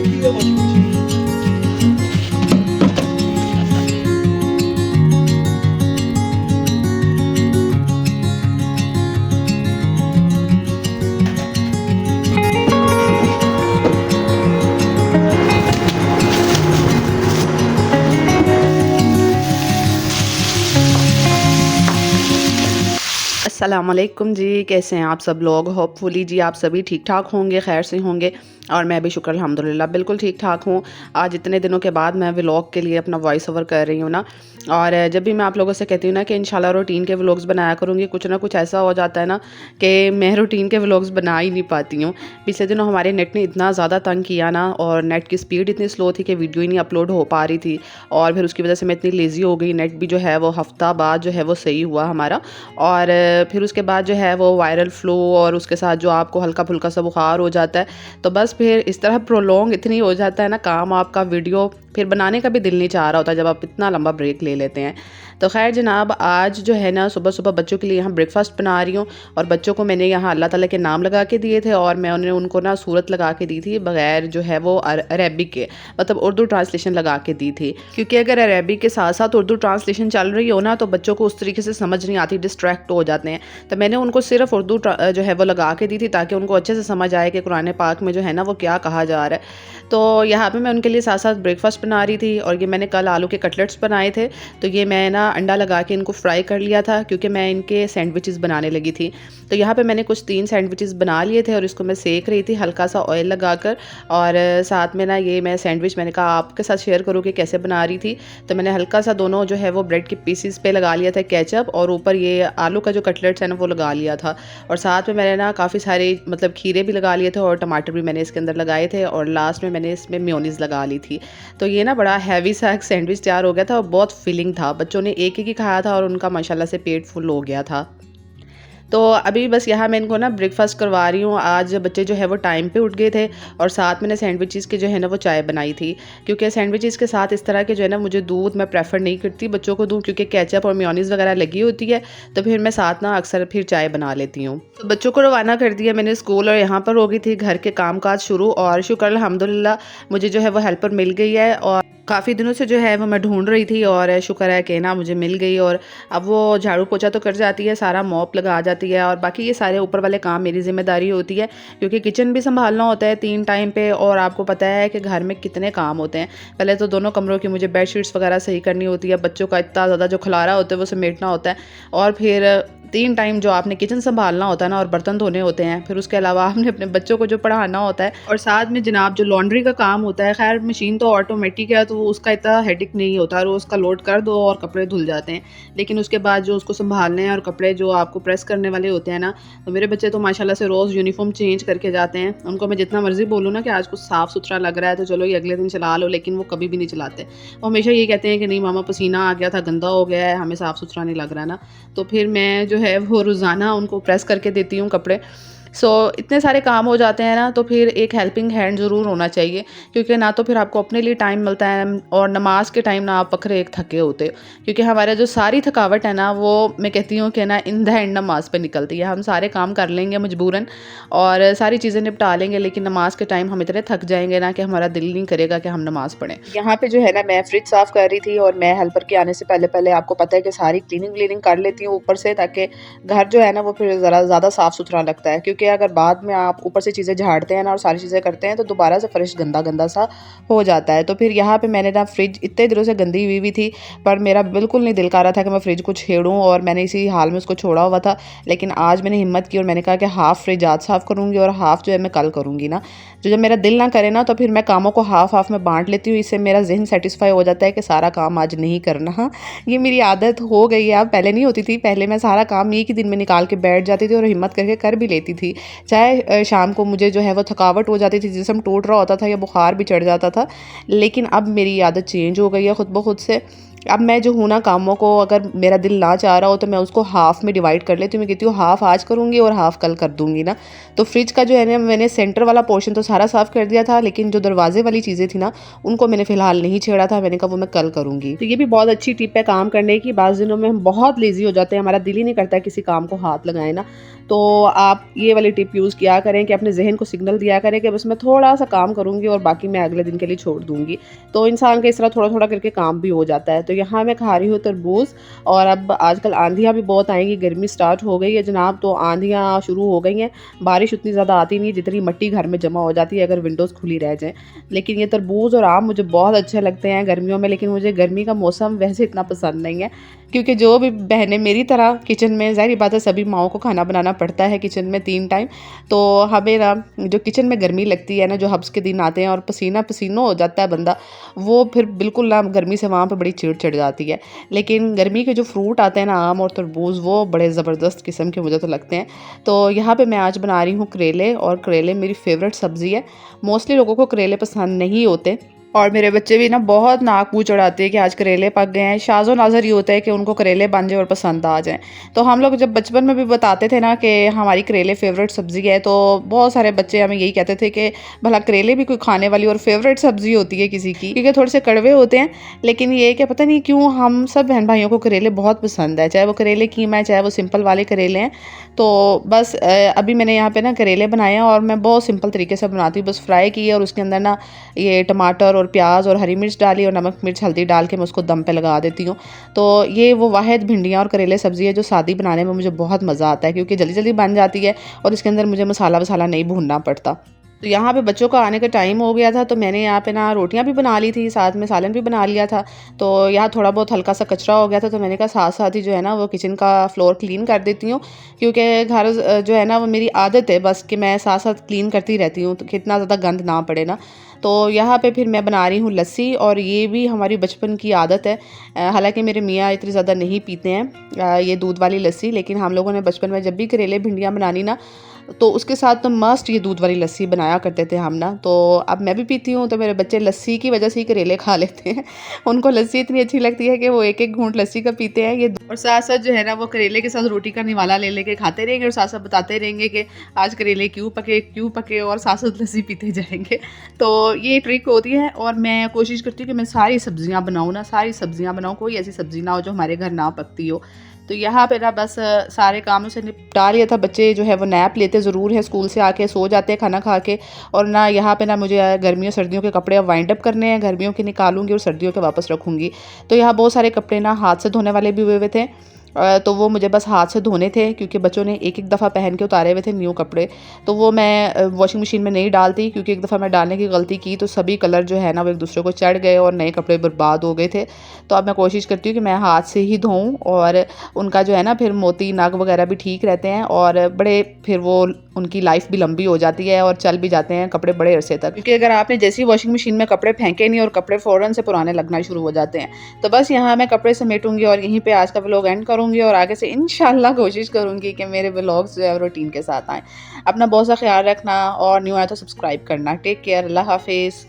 की है washing machine. अस्सलामुअलैकुम जी, कैसे हैं आप सब लोग। होपफुली जी आप सभी ठीक ठाक होंगे, खैर से होंगे और मैं भी शुक्र अल्हम्दुलिल्लाह बिल्कुल ठीक ठाक हूँ। आज इतने दिनों के बाद मैं व्लॉग के लिए अपना वॉइस ओवर कर रही हूँ ना। और जब भी मैं आप लोगों से कहती हूँ ना कि इंशाल्लाह रूटीन के व्लॉग्स बनाया करूँगी, कुछ ना कुछ ऐसा हो जाता है ना कि मैं रूटीन के व्लॉग्स बना ही नहीं पाती हूँ। पिछले दिनों हमारे नेट ने इतना ज़्यादा तंग किया ना, और नेट की स्पीड इतनी स्लो थी कि वीडियो ही नहीं अपलोड हो पा रही थी। और फिर उसकी वजह से मैं इतनी लेज़ी हो गई। नेट भी जो है वो हफ्ता बाद जो है वो सही हुआ हमारा। और फिर उसके बाद जो है वो वायरल फ्लू और उसके साथ जो आपको हल्का फुल्का सा बुखार हो जाता है। तो बस फिर इस तरह प्रोलॉन्ग इतनी हो जाता है ना काम, आपका वीडियो फिर बनाने का भी दिल नहीं चाह रहा होता जब आप इतना लंबा ब्रेक ले लेते हैं। तो खैर जनाब, आज जो है ना सुबह सुबह बच्चों के लिए यहाँ ब्रेकफास्ट बना रही हूँ। और बच्चों को मैंने यहाँ अल्लाह ताला के नाम लगा के दिए थे, और मैं उनको ना सूरत लगा के दी थी बगैर जो है वो अरेबिक के, मतलब उर्दू ट्रांसलेशन लगा के दी थी। क्योंकि अगर अरेबिक के साथ साथ उर्दू ट्रांसलेशन चल रही हो ना तो बच्चों को उस तरीके से समझ नहीं आती, डिस्ट्रैक्ट हो जाते हैं। तो मैंने उनको सिर्फ उर्दू जो है वो लगा के दी थी ताकि उनको अच्छे से समझ आए कि कुरान पाक में जो है ना वो क्या कहा जा रहा है। तो यहाँ पे मैं उनके लिए साथ साथ ब्रेकफास्ट बना रही थी। और ये मैंने कल आलू के कटलेट्स बनाए थे, तो ये मैं ना अंडा लगा के इनको फ्राई कर लिया था क्योंकि मैं इनके सैंडविचेस बनाने लगी थी। तो यहाँ पे मैंने कुछ 3 सैंडविचेस बना लिए थे और इसको मैं सेक रही थी हल्का सा ऑयल लगा कर। और साथ में ना ये मैं सैंडविच मैंने कहा आपके साथ शेयर करूँ कि कैसे बना रही थी। तो मैंने हल्का सा दोनों जो है वो ब्रेड के पीसीस पे लगा लिया था केचप, और ऊपर ये आलू का जो कटलेट्स है ना वो लगा लिया था। और साथ में मैंने ना काफ़ी सारे मतलब खीरे भी लगा लिए थे और टमाटर भी मैंने इसके अंदर लगाए थे, और लास्ट में मैंने इसमें मेयोनीज़ लगा ली थी। तो ये ना बड़ा हैवी सा एक सैंडविच तैयार हो गया था और बहुत फिलिंग था। बच्चों ने एक ही खाया था और उनका माशाल्लाह से पेट फुल हो गया था। तो अभी बस यहाँ मैं इनको ना ब्रेकफास्ट करवा रही हूँ। आज बच्चे जो है वो टाइम पे उठ गए थे, और साथ मैंने सैंडविचेस की जो है ना वो चाय बनाई थी। क्योंकि सैंडविचेस के साथ इस तरह के जो है ना मुझे दूध मैं प्रेफर नहीं करती बच्चों को दूँ, क्योंकि केचप और मेयोनीज़ वगैरह लगी होती है। तो फिर मैं साथ ना अक्सर फिर चाय बना लेती हूँ। तो बच्चों को रवाना कर दिया मैंने स्कूल, और यहाँ पर हो गई थी घर के काम काज शुरू। और शुक्र अल्हम्दुलिल्लाह मुझे जो है वो हेल्पर मिल गई है, और काफ़ी दिनों से जो है वो मैं ढूंढ रही थी, और शुक्र है कि ना मुझे मिल गई। और अब वो झाड़ू पोछा तो कर जाती है, सारा मॉप लगा जाती है, और बाकी ये सारे ऊपर वाले काम मेरी जिम्मेदारी होती है। क्योंकि किचन भी संभालना होता है 3 टाइम पे, और आपको पता है कि घर में कितने काम होते हैं। पहले तो दोनों कमरों की मुझे बेडशीट्स वगैरह सही करनी होती है, बच्चों का इतना ज़्यादा जो खलारा होता है वो समेटना होता है, और फिर 3 टाइम जो आपने किचन संभालना होता है ना, और बर्तन धोने होते हैं। फिर उसके अलावा आपने अपने बच्चों को जो पढ़ाना होता है, और साथ में जनाब जो लॉन्ड्री का काम होता है। खैर मशीन तो ऑटोमेटिक है तो उसका इतना हेडिक नहीं होता, रोज़ का लोड कर दो और कपड़े धुल जाते हैं। लेकिन उसके बाद जो उसको संभालने हैं और कपड़े जो आपको प्रेस करने वाले होते हैं ना, तो मेरे बच्चे तो माशाल्लाह से रोज़ यूनिफॉर्म चेंज करके जाते हैं। उनको मैं जितना मर्जी बोलूँ ना कि आज कुछ साफ़ सुथरा लग रहा है तो चलो ये अगले दिन चला लो, लेकिन वो कभी भी नहीं चलाते। वो हमेशा ये कहते हैं कि नहीं मामा पसीना आ गया था, गंदा हो गया है, हमें साफ़ सुथरा नहीं लग रहा ना। तो फिर मैं जो है वो रोज़ाना उनको प्रेस करके देती हूँ कपड़े। इतने सारे काम हो जाते हैं ना, तो फिर एक हेल्पिंग हैंड ज़रूर होना चाहिए। क्योंकि ना तो फिर आपको अपने लिए टाइम मिलता है, और नमाज के टाइम ना आप बखरे एक थके होते हो। क्योंकि हमारा जो सारी थकावट है ना वो मैं कहती हूँ कि ना इन द एंड नमाज पे निकलती है। हम सारे काम कर लेंगे मजबूरन और सारी चीज़ें निपटा लेंगे, लेकिन नमाज के टाइम हम इतने थक जाएंगे ना कि हमारा दिल नहीं करेगा कि हम नमाज पढ़ें। यहाँ पे जो है ना मैं फ्रिज साफ़ कर रही थी, और मैं हेल्पर के आने से पहले पहले आपको पता है कि सारी क्लीनिंग कर लेती हूँ ऊपर से, ताकि घर जो है ना वो फिर ज़रा ज़्यादा साफ़ सुथरा लगता है। क्योंकि अगर बाद में आप ऊपर से चीज़ें झाड़ते हैं ना और सारी चीज़ें करते हैं तो दोबारा से फ्रेश गंदा गंदा सा हो जाता है। तो फिर यहाँ पे मैंने ना फ्रिज इतने दिनों से गंदी हुई थी, पर मेरा बिल्कुल नहीं दिल कर रहा था कि मैं फ्रिज को छेड़ूँ, और मैंने इसी हाल में उसको छोड़ा हुआ था। लेकिन आज मैंने हिम्मत की और मैंने कहा कि हाफ़ फ्रिज आज साफ़ करूँगी और हाफ़ जो है मैं कल करूँगी ना। जो जब मेरा दिल ना करे ना तो फिर मैं कामों को हाफ़ हाफ़ में बांट लेती हूँ। इससे मेरा जहन सेटिस्फाई हो जाता है कि सारा काम आज नहीं करना। ये मेरी आदत हो गई है, अब पहले नहीं होती थी। पहले मैं सारा काम एक ही दिन में निकाल के बैठ जाती थी और हिम्मत करके कर भी लेती थी। चाहे शाम को मुझे जो है वो थकावट हो जाती थी, जिस्म टूट रहा होता था या बुखार भी चढ़ जाता था। लेकिन अब मेरी आदत चेंज हो गई है खुद ब खुद से। अब मैं जो हूँ ना कामों को अगर मेरा दिल ना चाह रहा हो तो मैं उसको हाफ़ में डिवाइड कर लेती हूँ। मैं कहती हूँ हाफ़ आज करूँगी और हाफ़ कल कर दूँगी ना। तो फ्रिज का जो है ना मैंने सेंटर वाला पोर्शन तो सारा साफ़ कर दिया था, लेकिन जो दरवाजे वाली चीज़ें थी ना उनको मैंने फ़िलहाल नहीं छेड़ा था। मैंने कहा वो मैं कल करूँगी। तो ये भी बहुत अच्छी टिप है काम करने की। बाज़ दिनों में हम बहुत लेज़ी हो जाते हैं, हमारा दिल ही नहीं करता किसी काम को हाथ लगाए ना। तो आप ये वाली टिप यूज़ किया करें कि अपने जहन को सिग्नल दिया करें कि बस मैं थोड़ा सा काम करूँगी और बाकी मैं अगले दिन के लिए छोड़ दूँगी। तो इंसान का इस तरह थोड़ा थोड़ा करके काम भी हो जाता है। तो यहाँ मैं खा रही हूँ तरबूज, और अब आजकल आंधियाँ भी बहुत आएंगी, गर्मी स्टार्ट हो गई है जनाब, तो आंधियाँ शुरू हो गई हैं। बारिश उतनी ज़्यादा आती नहीं है जितनी मट्टी घर में जमा हो जाती है अगर विंडोज़ खुली रह जाएँ। लेकिन ये तरबूज और आम मुझे बहुत अच्छे लगते हैं गर्मियों में, लेकिन मुझे गर्मी का मौसम वैसे इतना पसंद नहीं है, क्योंकि जो भी बहनें मेरी तरह किचन में, ज़ाहिर बात है सभी माओं को खाना बनाना पड़ता है किचन में 3 टाइम, तो हमें ना जो किचन में गर्मी लगती है ना, जो हब्स के दिन आते हैं और पसीना पसीनो हो जाता है बंदा, वो फिर बिल्कुल ना गर्मी से वहाँ पे बड़ी चिढ़ चढ़ जाती है। लेकिन गर्मी के जो फ्रूट आते हैं ना, आम और तरबूज, वो बड़े ज़बरदस्त किस्म के मुझे तो लगते हैं। तो यहाँ पे मैं आज बना रही हूँ करेले, और करेले मेरी फेवरेट सब्ज़ी है। मोस्टली लोगों को करेले पसंद नहीं होते, और मेरे बच्चे भी ना बहुत नाक मुँह चढ़ाते हैं कि आज करेले पक गए हैं। शाज़ो नाज़र ये होता है कि उनको करेले बन जाए और पसंद आ जाएँ। तो हम लोग जब बचपन में भी बताते थे ना कि हमारी करेले फ़ेवरेट सब्ज़ी है, तो बहुत सारे बच्चे हमें यही कहते थे कि भला करेले भी कोई खाने वाली और फ़ेवरेट सब्ज़ी होती है किसी की, क्योंकि थोड़े से कड़वे होते हैं। लेकिन ये कि पता नहीं क्यों हम सब बहन भाइयों को करेले बहुत पसंद है, चाहे वो करेले कीमा है, चाहे वो सिंपल वाले करेले हैं। तो बस अभी मैंने यहाँ पे ना करेले बनाए हैं, और मैं बहुत सिंपल तरीके से बनाती हूँ। बस फ्राई किए और उसके अंदर ना ये टमाटर और प्याज और हरी मिर्च डाली और नमक मिर्च हल्दी डाल के मैं उसको दम पे लगा देती हूँ। तो ये वो वाहिद भिंडियाँ और करेले सब्ज़ी है जो सादी बनाने में मुझे बहुत मज़ा आता है, क्योंकि जल्दी जल्दी बन जाती है और इसके अंदर मुझे मसाला वसाला नहीं भूनना पड़ता। तो यहाँ पे बच्चों का आने का टाइम हो गया था, तो मैंने यहाँ पे ना रोटियाँ भी बना ली थी, साथ में सालन भी बना लिया था। तो यहाँ थोड़ा बहुत हल्का सा कचरा हो गया था, तो मैंने कहा साथ साथ ही जो है ना वो किचन का फ्लोर क्लीन कर देती हूँ, क्योंकि घर जो है ना वो मेरी आदत है बस कि मैं साथ साथ क्लीन करती रहती हूँ, तो कितना ज़्यादा गंद ना पड़े ना। तो यहाँ पे फिर मैं बना रही हूँ लस्सी, और ये भी हमारी बचपन की आदत है। हालांकि मेरे मियाँ इतनी ज़्यादा नहीं पीते हैं ये दूध वाली लस्सी, लेकिन हम लोगों ने बचपन में जब भी करेले भिंडियाँ बनानी ना, तो उसके साथ तो मस्ट ये दूध वाली लस्सी बनाया करते थे हम ना। तो अब मैं भी पीती हूँ, तो मेरे बच्चे लस्सी की वजह से ही करेले खा लेते हैं। उनको लस्सी इतनी अच्छी लगती है कि वो एक एक घूंट लस्सी का पीते हैं ये, और साथ साथ जो है ना वो करेले के साथ रोटी का निवाला ले लेके खाते रहेंगे, और साथ साथ बताते रहेंगे कि आज करेले क्यों पके, और साथ साथ लस्सी पीते जाएंगे। तो ये ट्रिक होती है, और मैं कोशिश करती हूँ कि मैं सारी सब्जियाँ बनाऊँ ना, सारी सब्जियाँ बनाऊँ, कोई ऐसी सब्जी ना हो जो हमारे घर ना पकती हो। तो यहाँ पे ना बस सारे कामों से निपटा लिया था। बच्चे जो है वो नैप लेते ज़रूर है, स्कूल से आके सो जाते हैं खाना खा के। और ना यहाँ पे ना मुझे गर्मियों सर्दियों के कपड़े अब वाइंड अप करने हैं, गर्मियों के निकालूंगी और सर्दियों के वापस रखूँगी। तो यहाँ बहुत सारे कपड़े ना हाथ से धोने वाले भी हुए थे, तो वो मुझे बस हाथ से धोने थे, क्योंकि बच्चों ने एक एक दफ़ा पहन के उतारे हुए थे न्यू कपड़े। तो वो मैं वॉशिंग मशीन में नहीं डालती, क्योंकि एक दफ़ा मैं डालने की गलती की तो सभी कलर जो है ना वो एक दूसरे को चढ़ गए और नए कपड़े बर्बाद हो गए थे। तो अब मैं कोशिश करती हूँ कि मैं हाथ से ही धोऊँ, और उनका जो है ना फिर मोती नग वगैरह भी ठीक रहते हैं, और बड़े फिर वो उनकी लाइफ भी लंबी हो जाती है और चल भी जाते हैं कपड़े बड़े अरसे तक। क्योंकि अगर आपने जैसी वॉशिंग मशीन में कपड़े फेंके नहीं और कपड़े फ़ौरन से पुराने लगना शुरू हो जाते हैं। तो बस यहाँ मैं कपड़े समेटूंगी और यहीं पे आज का व्लॉग एंड करूँगी, और आगे से इंशाल्लाह कोशिश करूँगी कि मेरे व्लॉग्स जो है रूटीन के साथ आएँ। अपना बहुत सा ख्याल रखना, और न्यू आया तो सब्सक्राइब करना। टेक केयर, अल्लाह हाफिज़।